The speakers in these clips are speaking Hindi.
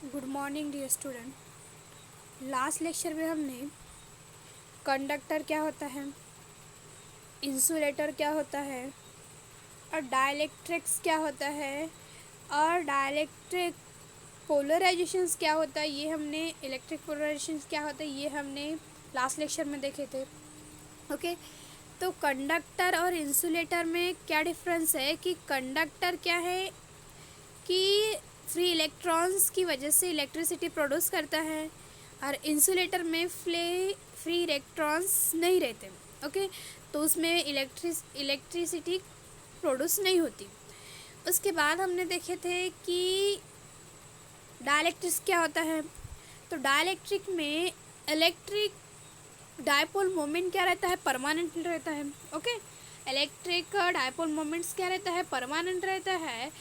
Good morning dear student. Last lecture में हमने कंडक्टर क्या होता है, इंसुलेटर क्या होता है और डाइलेक्ट्रिक्स क्या होता है और डाइलेक्ट्रिक पोलराइजेशंस क्या होता है, ये हमने इलेक्ट्रिक पोलराइजेशंस क्या होता है ये हमने लास्ट लेक्चर में देखे थे। ओके, तो कंडक्टर और इंसुलेटर में क्या डिफरेंस है कि कंडक्टर क्या है कि फ्री इलेक्ट्रॉन्स की वजह से इलेक्ट्रिसिटी प्रोड्यूस करता है और इंसुलेटर में फ्री इलेक्ट्रॉन्स नहीं रहते। ओके, तो उसमें इलेक्ट्रिसिटी प्रोड्यूस नहीं होती। उसके बाद हमने देखे थे कि डाइलेक्ट्रिक्स क्या होता है। तो डाइलेक्ट्रिक में इलेक्ट्रिक डायपोल मोमेंट क्या रहता है, परमानेंट रहता है। ओके, इलेक्ट्रिक डायपोल मोमेंट्स क्या रहता है, परमानेंट रहता है।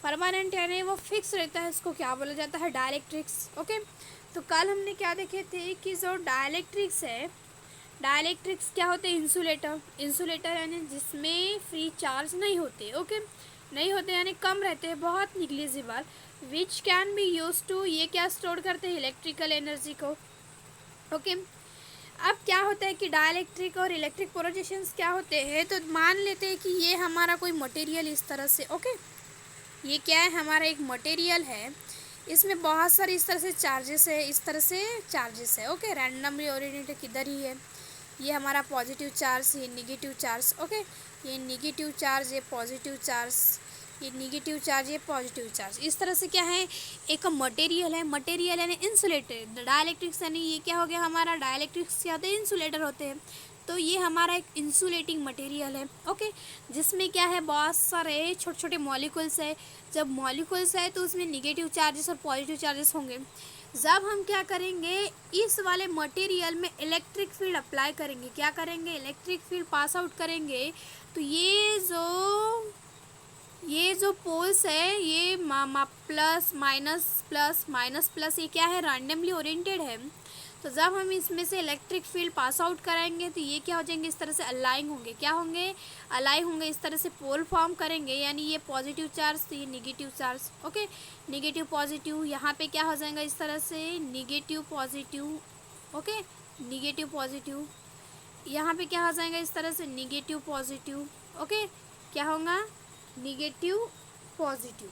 परमानेंट यानी वो फिक्स रहता है, इसको क्या बोला जाता है, डाइलेक्ट्रिक्स। ओके, तो कल हमने क्या देखे थे कि जो डाइलेक्ट्रिक्स है, डाइलेक्ट्रिक्स क्या होते हैं, इंसुलेटर। इंसुलेटर यानी जिसमें फ्री चार्ज नहीं होते। ओके, नहीं होते यानी कम रहते हैं, बहुत negligible, which can be use to, ये क्या स्टोर करते हैं, इलेक्ट्रिकल एनर्जी को। ओके, अब क्या होता है कि डाइलेक्ट्रिक और इलेक्ट्रिक पोलराइजेशंस क्या होते हैं, तो मान लेते हैं कि ये हमारा कोई मटेरियल इस तरह से, ओके, ये क्या है, हमारा एक मटेरियल है, इसमें बहुत सारे इस तरह से चार्जेस है, इस तरह से चार्जेस है। ओके, रैंडमली ओरिएंटेड किधर ही है, ये हमारा पॉजिटिव चार्ज, ये निगेटिव चार्ज। ओके, ये निगेटिव चार्ज, ये पॉजिटिव चार्ज, ये निगेटिव चार्ज, ये पॉजिटिव चार्ज। इस तरह से क्या है, एक मटेरियल है, मटेरियल यानी इंसुलेटर। डाइलेक्ट्रिक्स यानी ये क्या हो गया हमारा, डाइलेक्ट्रिक्स क्या होते हैं, इंसुलेटर होते हैं। तो ये हमारा एक इंसुलेटिंग मटेरियल है। ओके, जिसमें क्या है, बहुत सारे छोटे छोटे मॉलिक्यूल्स है। जब मॉलिक्यूल्स है तो उसमें निगेटिव चार्जेस और पॉजिटिव चार्जेस होंगे। जब हम क्या करेंगे, इस वाले मटेरियल में इलेक्ट्रिक फील्ड अप्लाई करेंगे, क्या करेंगे, इलेक्ट्रिक फील्ड पास आउट करेंगे, तो ये जो पोल्स है, ये प्लस माइनस प्लस, ये क्या है, रैंडमली ओरिएंटेड है। तो जब हम इसमें से इलेक्ट्रिक फील्ड पास आउट कराएंगे तो ये क्या हो जाएंगे, इस तरह से अलाइन होंगे, क्या होंगे, अलाइन होंगे, इस तरह से पोल फॉर्म करेंगे, यानी ये पॉजिटिव चार्ज तो ये negative charge. Okay, negative positive, यहाँ पे क्या हो जाएगा, इस तरह से negative positive. Okay, negative positive, यहाँ पे क्या हो जाएगा, इस तरह से निगेटिव पॉजिटिव। ओके, क्या होगा, निगेटिव पॉजिटिव,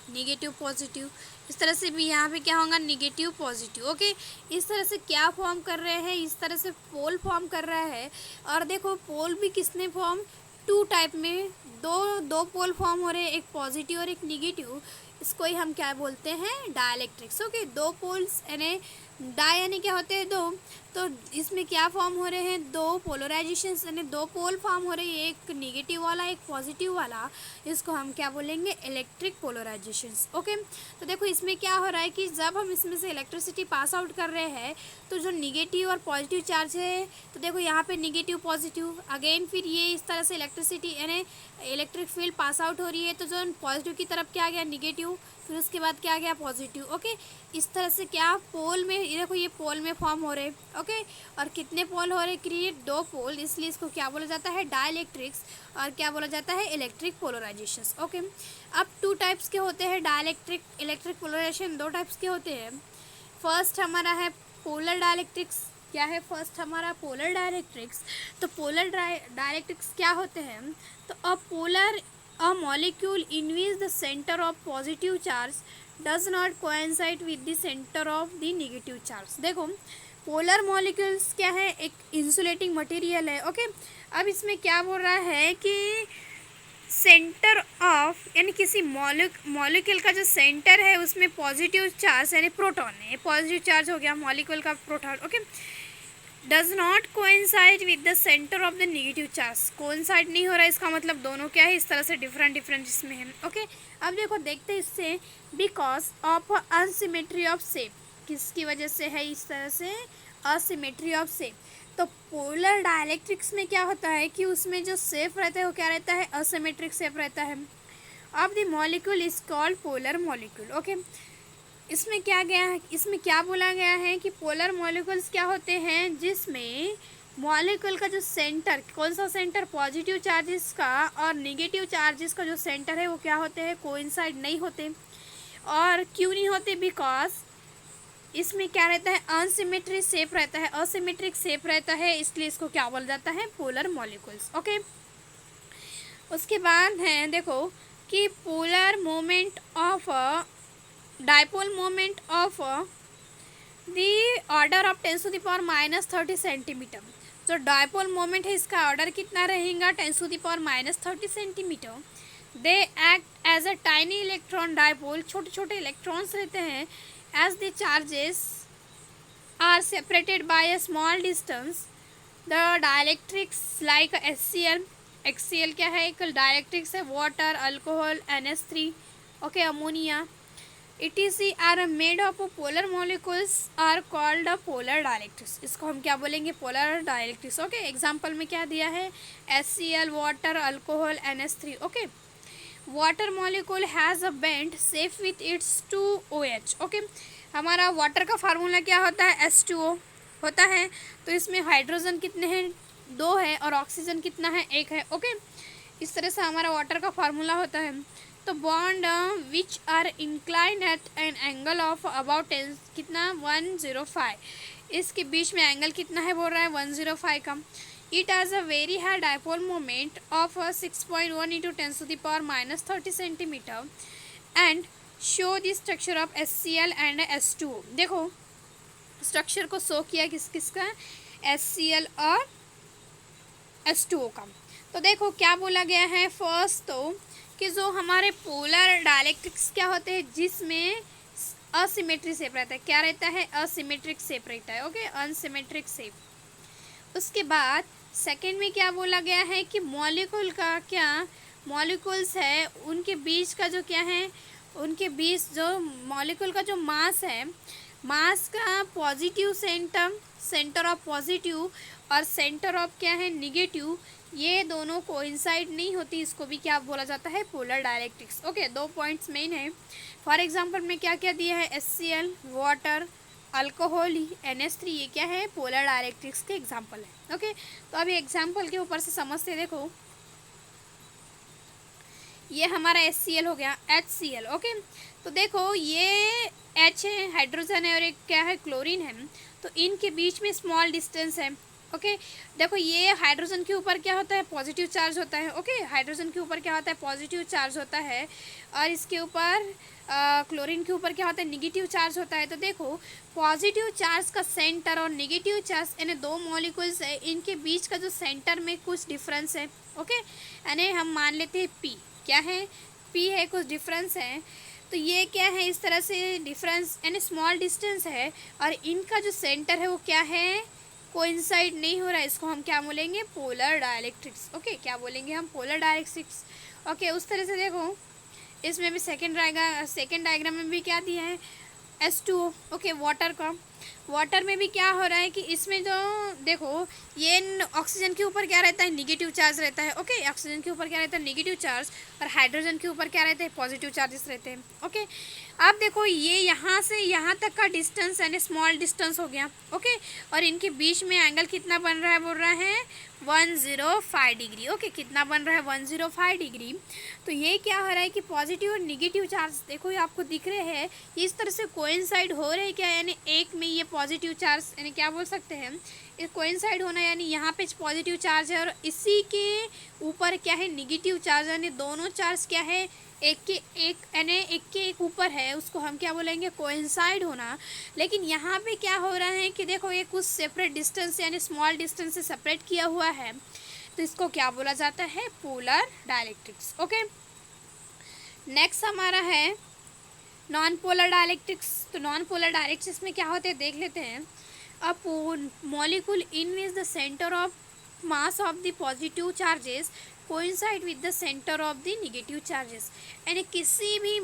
निगेटिव पॉजिटिव, इस तरह से भी यहाँ पे क्या होगा, निगेटिव पॉजिटिव। ओके, इस तरह से क्या फॉर्म कर रहे हैं, इस तरह से पोल फॉर्म कर रहा है। और देखो पोल भी किसने फॉर्म, टू टाइप में, दो पोल फॉर्म हो रहे हैं, एक पॉजिटिव और एक निगेटिव। इसको ही हम क्या बोलते हैं, डाइलेक्ट्रिक्स। ओके, दो पोल्स यानी डाई यानी क्या होते हैं, दो, तो इसमें क्या फॉर्म हो रहे हैं, दो पोलराइजेशंस यानी दो पोल फॉर्म हो रहे हैं, एक निगेटिव वाला एक पॉजिटिव वाला। इसको हम क्या बोलेंगे, इलेक्ट्रिक पोलराइजेशंस। ओके, तो देखो इसमें क्या हो रहा है कि जब हम इसमें से इलेक्ट्रिसिटी पास आउट कर रहे हैं तो जो निगेटिव और पॉजिटिव चार्ज है, तो देखो यहाँ पे निगेटिव पॉजिटिव अगेन, फिर ये इस तरह से इलेक्ट्रिसिटी यानी इलेक्ट्रिक फील्ड पास आउट हो रही है, तो जो पॉजिटिव की तरफ क्या आ गया, निगेटिव, फिर उसके बाद क्या आ गया, पॉजिटिव। ओके, इस तरह से क्या पोल में, ये देखो ये पोल में फॉर्म हो रहे। ओके, और कितने पोल हो रहे, क्रिएट दो पोल, इसलिए इसको क्या बोला जाता है, डाइलेक्ट्रिक्स, और क्या बोला जाता है, इलेक्ट्रिक पोलराइजेशंस। ओके, अब टू टाइप्स के होते हैं डाइलेक्ट्रिक, इलेक्ट्रिक पोलराइजेशन दो टाइप्स के होते हैं। फर्स्ट हमारा है पोलर डाइलेक्ट्रिक्स। क्या है फर्स्ट हमारा, पोलर डाइलेक्ट्रिक्स। तो पोलर डाइलेक्ट्रिक्स क्या होते हैं, तो a molecule in which the centre of positive charge does not coincide with the centre of the negative charge. देखो पोलर मॉलिक्यूल्स क्या है, एक इंसुलेटिंग मटेरियल है। ओके, अब इसमें क्या बोल रहा है कि सेंटर ऑफ यानी किसी मॉलिक्यूल का जो सेंटर है उसमें पॉजिटिव चार्ज यानी प्रोटॉन है, पॉजिटिव चार्ज हो गया मॉलिक्यूल का proton. Okay, does not coincide with the centre of the negative charge, coincide नहीं हो रहा है, इसका मतलब दोनों क्या है, इस तरह से डिफरेंट इसमें है। ओके, अब देखो देखते हैं इससे, बिकॉज ऑफ अनसिमेट्री ऑफ शेप, किसकी वजह से है, इस तरह से असिमेट्री ऑफ शेप। तो पोलर डाइलेक्ट्रिक्स में क्या होता है कि उसमें जो शेप रहता है वो क्या रहता है, असिमेट्रिक शेप रहता है। अब the molecule is called polar molecule. Okay, इसमें क्या गया है, इसमें क्या बोला गया है कि पोलर मॉलिक्यूल्स क्या होते हैं, जिसमें मॉलिक्यूल का जो सेंटर, कौन सा सेंटर, पॉजिटिव चार्जेस का और नेगेटिव चार्जेस का जो सेंटर है वो क्या होते हैं, कोइंसाइड नहीं होते। और क्यों नहीं होते, बिकॉज इसमें क्या रहता है, अनसिमेट्रिक शेप रहता है, असिमेट्रिक शेप रहता है, इसलिए इसको क्या बोला जाता है, पोलर मॉलिक्यूल्स। ओके, उसके बाद है देखो कि polar moment of dipole moment of the order of 10⁻³ centimetre. जो डाइपोल मोमेंट है इसका ऑर्डर कितना रहेगा, 10⁻³ centimetre. They act as a tiny electron dipole, छोटे छोटे इलेक्ट्रॉन्स रहते हैं। As the charges are separated by a small distance, the dielectrics like HCl, HCl क्या है, एक डाइलेक्ट्रिक्स है, water, alcohol, NH3, okay, ammonia, ETC are made of polar molecules are called polar dielectrics. इसको हम क्या बोलेंगे, पोलर डाइलेक्ट्रिक्स। ओके, एग्जाम्पल में क्या दिया है, HCl, water, alcohol, NH3। Okay, water molecule has a bend shape with its 2OH। Okay, हमारा वाटर का फार्मूला क्या होता है, H2O होता है। तो इसमें हाइड्रोजन कितने हैं, 2 है, और ऑक्सीजन कितना है, 1 है। ओके, इस तरह से हमारा वाटर का फार्मूला होता है। तो bond which are incline at an angle of about 10 कितना 105, इसके बीच में एंगल कितना है बोल रहा है, 105 का। It has a very high dipole moment of 6.1 × 10⁻³ centimetre and show the structure of HCl and H2O। देखो स्ट्रक्चर को शो किया किस किसका, HCl और H2O का। तो देखो क्या बोला गया है, फर्स्ट तो कि जो हमारे पोलर डाइलेक्ट्रिक्स क्या होते हैं, जिसमें असिमेट्रिक शेप रहता है, क्या रहता है, असिमेट्रिक शेप रहता है। Okay, unsymmetric shape. उसके बाद सेकंड में क्या बोला गया है कि मॉलिक्यूल का क्या, मॉलिक्यूल्स है उनके बीच का जो क्या है, उनके बीच जो मॉलिक्यूल का जो मास है, मास का पॉजिटिव सेंटर ऑफ पॉजिटिव और सेंटर ऑफ क्या है, निगेटिव, ये दोनों कोइंसाइड नहीं होती, इसको भी क्या बोला जाता है, polar dielectrics. Okay, 2 points main है। फॉर एग्जांपल में क्या क्या दिया है, HCl, वाटर, अल्कोहल, NH3, ये क्या है, पोलर डाइलेक्ट्रिक्स के एग्जांपल है। ओके, तो अभी एग्जांपल के ऊपर से समझते, देखो ये हमारा HCl हो गया, HCl। ओके, तो देखो ये H है, हाइड्रोजन है, और एक क्या है, क्लोरीन है। तो इनके बीच में स्मॉल डिस्टेंस है। ओके, देखो ये हाइड्रोजन के ऊपर क्या होता है, पॉजिटिव चार्ज होता है। ओके, हाइड्रोजन के ऊपर क्या होता है, पॉजिटिव चार्ज होता है, और इसके ऊपर क्लोरीन के ऊपर क्या होता है, निगेटिव चार्ज होता है। तो देखो पॉजिटिव चार्ज का सेंटर और निगेटिव चार्ज यानी 2 मॉलिक्यूल्स है, इनके बीच का जो सेंटर में कुछ डिफरेंस है। ओके, यानी हम मान लेते हैं P, क्या है, P है, कुछ डिफरेंस है। तो ये क्या है, इस तरह से डिफरेंस यानी स्मॉल डिस्टेंस है, और इनका जो सेंटर है वो क्या है, कोइंसाइड नहीं हो रहा है, इसको हम क्या बोलेंगे, पोलर डाइलेक्ट्रिक्स। ओके, क्या बोलेंगे हम, पोलर डाइलेक्ट्रिक्स। ओके, उस तरह से देखो इसमें भी सेकेंड डायग्राम में भी क्या दिया है, H2O। ओके, वाटर का, वाटर में भी क्या हो रहा है कि इसमें जो देखो ये ऑक्सीजन के ऊपर क्या रहता है, निगेटिव चार्ज रहता है। ओके, ऑक्सीजन के ऊपर क्या रहता है, निगेटिव चार्ज, और हाइड्रोजन के ऊपर क्या रहते हैं, पॉजिटिव चार्जेस रहते हैं। ओके, अब देखो ये यहाँ से यहाँ तक का डिस्टेंस यानी स्मॉल डिस्टेंस हो गया। ओके, और इनके बीच में एंगल कितना बन रहा है, बोल रहा है 105 डिग्री। ओके, कितना बन रहा है, 105 डिग्री। तो ये क्या हो रहा है कि पॉजिटिव और निगेटिव चार्ज देखो ये आपको दिख रहे हैं, इस तरह से कोइंसाइड हो रहे हैं क्या, यानी एक में ये पॉजिटिव चार्ज यानी क्या बोल सकते हैं, कोइंसाइड होना, यानी यहाँ पे पॉजिटिव चार्ज है और इसी के ऊपर क्या है, निगेटिव चार्ज, यानी दोनों चार्ज क्या है, एक के एक ऊपर है, उसको हम क्या बोलेंगे, कोइंसाइड होना। लेकिन यहाँ पे क्या हो रहा है कि देखो ये कुछ सेपरेट डिस्टेंस यानी स्मॉल डिस्टेंस से सेपरेट किया हुआ है, तो इसको क्या बोला जाता है, पोलर डाइलेक्ट्रिक्स। ओके, नेक्स्ट हमारा है नॉन पोलर डाइलेक्ट्रिक्स। तो नॉन पोलर डाइलेक्ट्रिक्स में क्या होते हैं, देख लेते हैं। अ molecule in which the center of mass of the positive charges coincide with the center of the negative charges। यानी किसी भी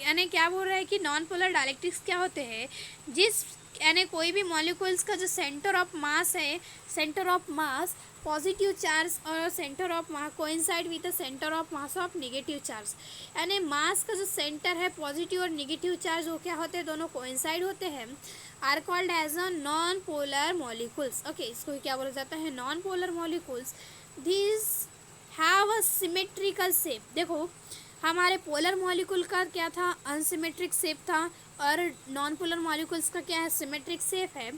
यानी क्या बोल रहा है कि नॉन पोलर डाइलेक्ट्रिक्स क्या होते हैं, जिस यानी कोई भी मॉलिक्यूल्स का जो सेंटर ऑफ मास है, centre of mass positive charge और centre of mass coincide with the centre of mass of negative charge, यानी मास का जो सेंटर है पॉजिटिव और नेगेटिव चार्ज वो क्या होते हैं, दोनों कोइंसाइड होते हैं, are called as a non polar molecules. Okay, इसको क्या बोला जाता है, non polar molecules. This have a symmetrical shape. देखो हमारे पोलर मॉलिक्यूल का क्या था, अनसिमेट्रिक शेप था, और नॉन पोलर मॉलिक्यूल्स का क्या है, सिमेट्रिक शेप है,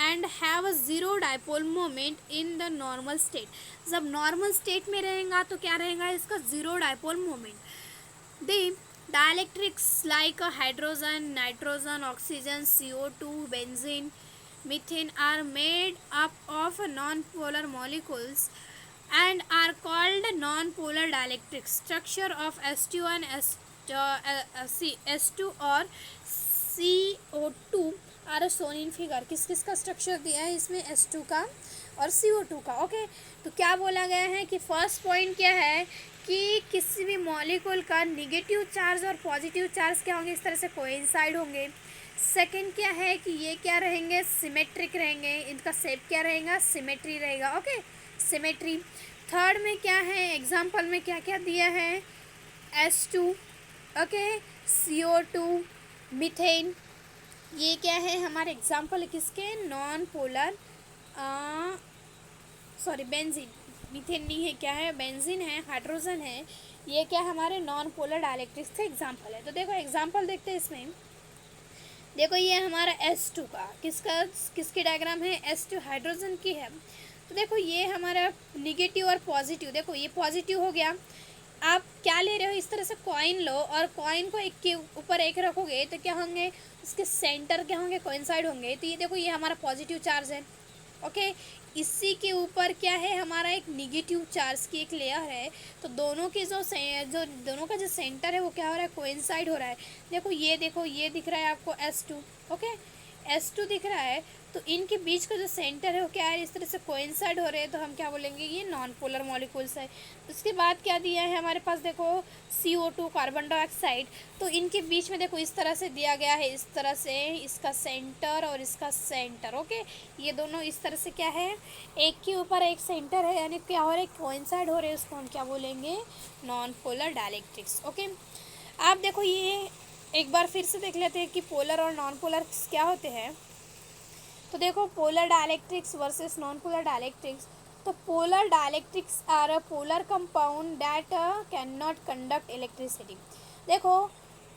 and have a zero dipole moment in the normal state. जब नॉर्मल स्टेट में रहेगा तो क्या रहेगा, इसका zero dipole moment. The dielectrics like hydrogen, nitrogen, oxygen, CO2, benzene, methane are made up of non-polar molecules and are called non-polar dielectric structure of S2 and S2 और CO2 are shown in figure। किस किस का स्ट्रक्चर दिया है इसमें, S2 का और CO2 का। ओके, तो क्या बोला गया है कि फर्स्ट पॉइंट क्या है कि किसी भी मॉलिक्यूल का निगेटिव चार्ज और पॉजिटिव चार्ज क्या होंगे, इस तरह से कोइंसाइड होंगे। सेकंड क्या है कि ये क्या रहेंगे, सिमेट्रिक रहेंगे, इनका शेप क्या रहेगा, सिमेट्री रहेगा। Okay, symmetry. थर्ड में क्या है, एग्जांपल में क्या क्या दिया है, S2, ओके, CO2, मीथेन, ये क्या है हमारे एग्जांपल किसके, non polar, sorry benzene, methane नहीं है, क्या है, बेंजीन है, हाइड्रोजन है, ये क्या हमारे नॉन पोलर डाइलेक्ट्रिक्स के एग्जांपल है। तो देखो एग्जांपल देखते हैं इसमें। देखो ये हमारा S2 का किसकी डायग्राम है, S2 हाइड्रोजन की है। तो देखो ये हमारा निगेटिव और पॉजिटिव, देखो ये पॉजिटिव हो गया। आप क्या ले रहे हो, इस तरह से कॉइन लो और कॉइन को एक के ऊपर एक रखोगे तो क्या होंगे, उसके सेंटर क्या होंगे, कोइंसाइड होंगे। तो ये देखो ये हमारा पॉजिटिव चार्ज है। ओके, इसी के ऊपर क्या है हमारा एक निगेटिव चार्ज की एक लेयर है। तो दोनों के जो दोनों का जो सेंटर है वो क्या हो रहा है, कोइंसाइड हो रहा है। देखो ये दिख रहा है आपको S2, ओके, S2 दिख रहा है। तो इनके बीच का जो सेंटर है वो क्या है, इस तरह से कोइंसाइड हो रहे हैं, तो हम क्या बोलेंगे, ये नॉन पोलर मॉलिक्यूल्स है। उसके बाद क्या दिया है हमारे पास, देखो CO2, कार्बन डाइऑक्साइड। तो इनके बीच में देखो इस तरह से दिया गया है, इस तरह से इसका सेंटर और इसका सेंटर। ओके, ये दोनों इस तरह से क्या है, एक के ऊपर एक सेंटर है, यानी क्या हो रहा है, कोइंसाइड हो रहे हैं, उसको हम क्या बोलेंगे, नॉन पोलर डाइलेक्ट्रिक्स। ओके, आप देखो ये एक बार फिर से देख लेते हैं कि पोलर और नॉन पोलर क्या होते हैं। तो देखो polar dielectrics versus non polar dielectrics. तो polar dielectrics are a polar compound that can not conduct electricity. देखो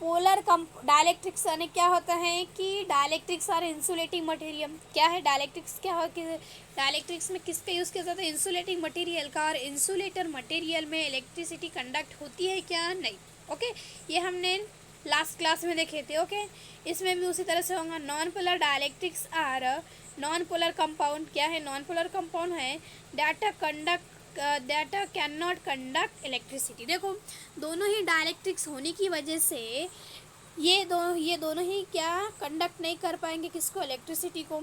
पोलर डाइलेक्ट्रिक्स यानी क्या होता है कि डाइलेक्ट्रिक्स आर इंसुलेटिंग मटेरियल। क्या है डाइलेक्ट्रिक्स, क्या हो कि डाइलेक्ट्रिक्स में किसका यूज़ किया जाता है, इंसुलेटिंग मटेरियल का। और इंसुलेटर मटेरियल में इलेक्ट्रिसिटी कंडक्ट होती है क्या, नहीं। ओके, ये हमने लास्ट क्लास में देखे थे। ओके, इसमें भी उसी तरह से होगा। Non polar dielectrics are non polar compound, क्या है, नॉन पोलर कंपाउंड है that can not conduct electricity. देखो दोनों ही डाइलेक्ट्रिक्स होने की वजह से ये दोनों ही क्या कंडक्ट नहीं कर पाएंगे, किसको, इलेक्ट्रिसिटी को।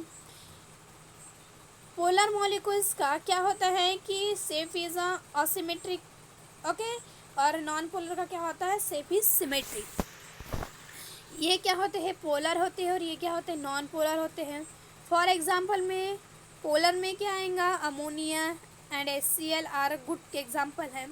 पोलर मॉलिक्यूल्स का क्या होता है कि शेप इज असिमेट्रिक, ओके, और नॉन पोलर का क्या होता है, शेप इज सिमेट्रिक। ये क्या होते हैं, पोलर होते हैं, और ये क्या होते हैं, नॉन पोलर होते हैं। फॉर एग्जांपल में पोलर में क्या आएगा, ammonia and HCl are good example है।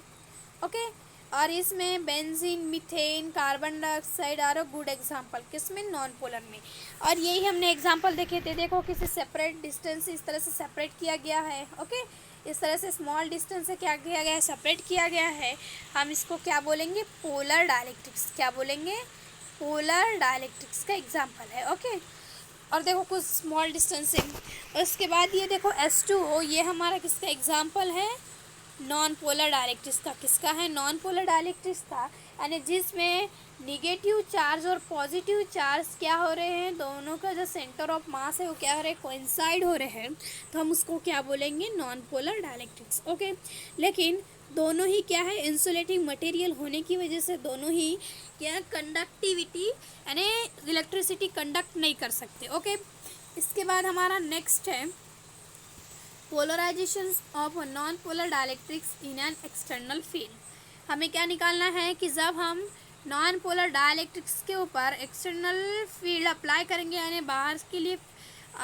ओके, और इसमें benzene, methane, carbon dioxide are good example, किसमें, नॉन पोलर में। और यही हमने एग्जांपल देखे थे। देखो किसी सेपरेट डिस्टेंस इस तरह से सेपरेट किया गया है। ओके, इस तरह से स्मॉल डिस्टेंस से क्या किया गया है, सेपरेट किया गया है। हम इसको क्या बोलेंगे, पोलर डाइलेक्ट्रिक्स। क्या बोलेंगे, पोलर डाइलेक्ट्रिक्स का एग्जांपल है। ओके, और देखो कुछ स्मॉल डिस्टेंसिंग। उसके बाद ये देखो S2O, ये हमारा किसका एग्जांपल है, नॉन पोलर डाइलेक्ट्रिक्स का। किसका है, नॉन पोलर डाइलेक्ट्रिक्स का, यानी जिसमें निगेटिव चार्ज और पॉजिटिव चार्ज क्या हो रहे हैं, दोनों का जो सेंटर ऑफ मास है वो क्या हो रहा है, कोइंसाइड हो रहे हैं। तो हम उसको क्या बोलेंगे, नॉन पोलर डाइलेक्ट्रिक्स। ओके, लेकिन दोनों ही क्या है, इंसुलेटिंग मटेरियल होने की वजह से दोनों ही क्या, कंडक्टिविटी यानी इलेक्ट्रिसिटी कंडक्ट नहीं कर सकते। ओके, इसके बाद हमारा नेक्स्ट है polarisation of non polar dielectrics in an external field. हमें क्या निकालना है कि जब हम नॉन पोलर डाइलेक्ट्रिक्स के ऊपर एक्सटर्नल फील्ड अप्लाई करेंगे, यानी बाहर के लिए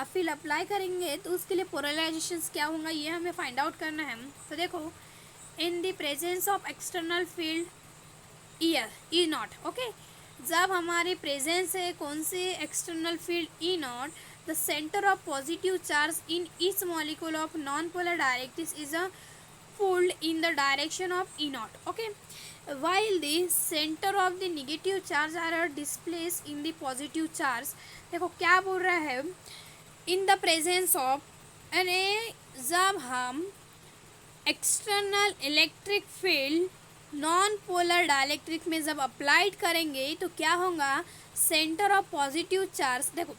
फील्ड अप्लाई करेंगे, तो उसके लिए पोलराइजेशन क्या होगा, ये हमें फाइंड आउट करना है। तो देखो in the presence of external field E not. Okay, जब हमारे प्रेजेंस है कौन से external field E not, the centre of positive charge in each molecule of non polar dielectrics is a pulled in the direction of E not. Okay, while the center of the negative charge are displaced in the positive charge। देखो क्या बोल रहा है, इन द प्रेजेंस ऑफ, यानी जब हम external electric field non polar dielectric में जब अप्लाइड करेंगे तो क्या होगा, सेंटर ऑफ पॉजिटिव चार्ज। देखो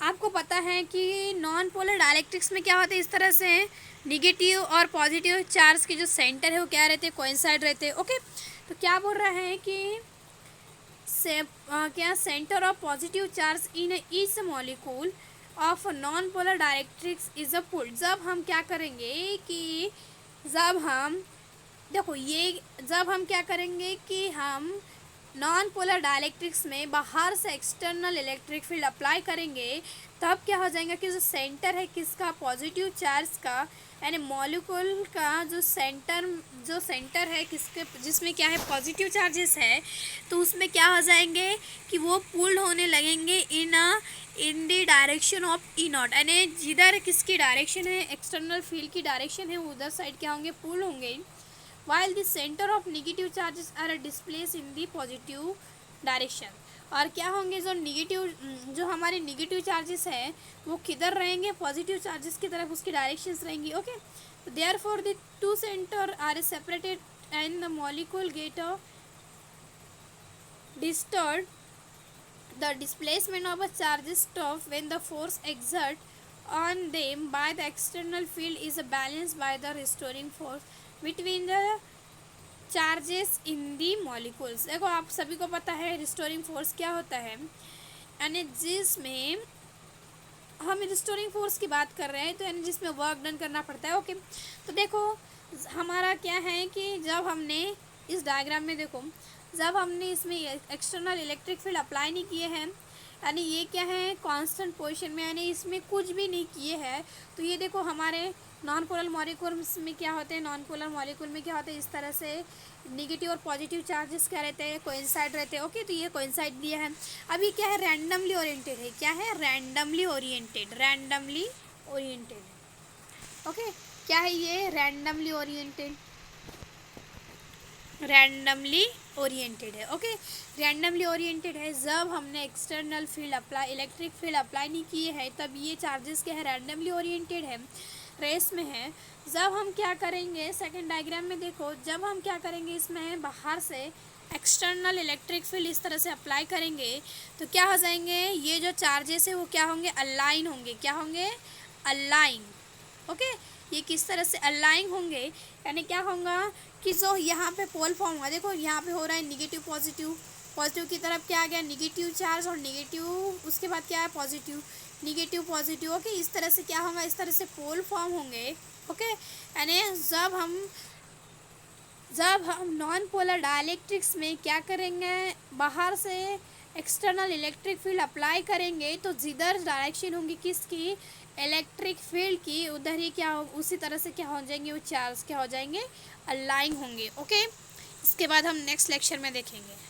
आपको पता है कि नॉन पोलर डाइलेक्ट्रिक्स में क्या होता है, इस तरह से निगेटिव और पॉजिटिव चार्ज के जो सेंटर है वो क्या रहते हैं, कोइंसाइड रहते हैं। ओके, तो क्या बोल रहा है कि क्या centre of positive charge in each molecule of non polar dielectrics is a pull. जब हम क्या करेंगे कि जब हम देखो ये जब हम क्या करेंगे कि हम नॉन पोलर डाइलेक्ट्रिक्स में बाहर से एक्सटर्नल इलेक्ट्रिक फील्ड अप्लाई करेंगे, तब क्या हो जाएगा कि जो सेंटर है किसका, पॉजिटिव चार्ज का, यानी मॉलिक्यूल का जो सेंटर है किसके, जिसमें क्या है पॉजिटिव चार्जेस है, तो उसमें क्या हो जाएंगे कि वो पुल होने लगेंगे in the direction of E not, यानी जिधर किसकी डायरेक्शन है, एक्सटर्नल फील्ड की डायरेक्शन है, उधर साइड क्या होंगे, पुल होंगे। while the center of negative charges are displaced in the positive direction। और क्या होंगे, जो हमारे निगेटिव चार्जेस हैं वो किधर रहेंगे, पॉजिटिव चार्जेस की तरफ उसकी डायरेक्शंस रहेंगी। Okay, therefore the two centre are separated and the molecule get disturbed। the displacement of a charges stop when the force exerted on them by the external field is balanced by the restoring force between the charges in the molecules. देखो आप सभी को पता है रिस्टोरिंग फोर्स क्या होता है, यानी जिसमें हम रिस्टोरिंग फोर्स की बात कर रहे हैं, तो यानी जिसमें वर्क डन करना पड़ता है। ओके, तो देखो हमारा क्या है कि जब हमने इस डायग्राम में देखो, जब हमने इसमें एक्सटर्नल इलेक्ट्रिक फील्ड अप्लाई नहीं किए हैं, यानी ये क्या है कांस्टेंट पोजीशन में, यानी इसमें कुछ भी नहीं किए हैं, तो ये देखो हमारे नॉन पोलर मॉलिक्यूल्स में क्या होते हैं, नॉन पोलर मॉलिक्यूल में क्या होते हैं, इस तरह से नेगेटिव और पॉजिटिव चार्जेस क्या रहते हैं, कोइंसाइड रहते हैं। ओके, तो ये कोइंसाइड दिया है। अब ये क्या है, रैंडमली ओरिएंटेड है। क्या है, रैंडमली ओरिएंटेड ओके, क्या है ये, रैंडमली ओरिएंटेड है। ओके, रैंडमली ओरिएंटेड है। जब हमने external field apply, electric field apply नहीं किए हैं, तब ये चार्जेस क्या है, रैंडमली ओरिएंटेड है, रेस में है। जब हम क्या करेंगे, सेकंड डायग्राम में देखो, जब हम क्या करेंगे, इसमें बाहर से एक्सटर्नल इलेक्ट्रिक फील्ड इस तरह से अप्लाई करेंगे, तो क्या हो जाएंगे, ये जो चार्जेस है वो क्या होंगे, अलाइन होंगे। क्या होंगे, अलाइन। ओके, ये किस तरह से अलाइन होंगे, यानी क्या होगा कि जो यहाँ पे पोल फॉर्म हुआ, देखो यहाँ पे हो रहा है निगेटिव पॉजिटिव की तरफ क्या आ गया, निगेटिव चार्ज, और निगेटिव उसके बाद क्या है, पॉजिटिव पॉजिटिव। ओके, इस तरह से क्या होगा, इस तरह से पोल फॉर्म होंगे। ओके, यानी जब हम नॉन पोलर डाइलेक्ट्रिक्स में क्या करेंगे, बाहर से एक्सटर्नल इलेक्ट्रिक फील्ड अप्लाई करेंगे, तो जिधर डायरेक्शन होंगी किसकी, इलेक्ट्रिक फील्ड की, उधर ही क्या हो, उसी तरह से क्या हो जाएंगे, वो चार्ज क्या हो जाएंगे, अलाइन होंगे। ओके, इसके बाद हम नेक्स्ट लेक्चर में देखेंगे।